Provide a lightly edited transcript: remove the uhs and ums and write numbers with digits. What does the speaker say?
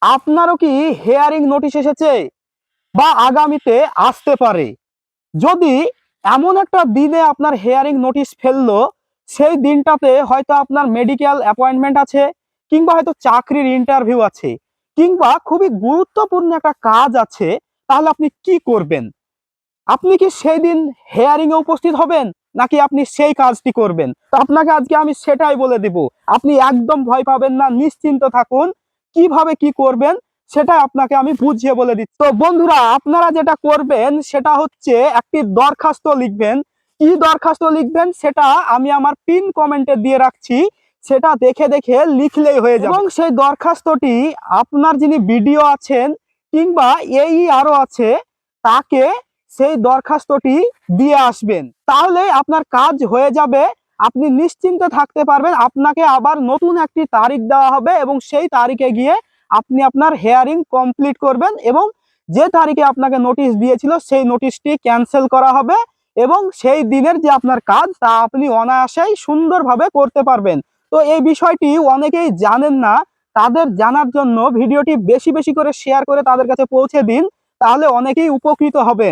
আপনারও কি hearing notice এসেছে বা আগামীতে আসতে পারে? যদি এমন একটা দিনে আপনার হেয়ারিং নোটিশ ফেললো, সেই দিনটাতে হয়তো আপনার মেডিকেল অ্যাপয়েন্টমেন্ট আছে, কিংবা হয়তো চাকরির ইন্টারভিউ আছে, কিংবা খুবই গুরুত্বপূর্ণ একটা কাজ আছে, তাহলে আপনি কি করবেন? আপনি কি সেই দিন হেয়ারিং এ উপস্থিত হবেন, নাকি আপনি সেই কাজটি করবেন? তো আপনাকে আজকে আমি সেটাই বলে দিব। আপনি একদম ভয় পাবেন না, নিশ্চিন্ত থাকুন। কিভাবে কি করবেন সেটাই আপনাকে আমি বুঝিয়ে বলে দিচ্ছি। তো বন্ধুরা, আপনারা যেটা করবেন সেটা হচ্ছে একটি দরখাস্ত লিখবেন। কি দরখাস্ত লিখবেন সেটা আমি আমার পিন কমেন্টে দিয়ে রাখছি, সেটা দেখে দেখে লিখলেই হয়ে যাবে। এবং সেই দরখাস্তটি আপনার যিনি বিডিও আছেন, কিংবা এই আরো আছে, তাকে সেই দরখাস্তটি দিয়ে আসবেন। তাহলে আপনার কাজ হয়ে যাবে, আপনি নিশ্চিন্তে থাকতে পারবেন। আপনাকে আবার নতুন একটি তারিখ দেওয়া হবে এবং সেই তারিখে গিয়ে আপনি আপনার হেয়ারিং কমপ্লিট করবেন, এবং যে তারিখে আপনাকে নোটিশ দিয়েছিল সেই নোটিশটি ক্যান্সেল করা হবে, এবং সেই দিনের যে আপনার কাজ তা আপনি অনায়াসেই সুন্দরভাবে করতে পারবেন। তো এই বিষয়টি অনেকেই জানেন না, তাদের জানার জন্য ভিডিওটি বেশি বেশি করে শেয়ার করে তাদের কাছে পৌঁছে দিন, তাহলে অনেকেই উপকৃত হবেন।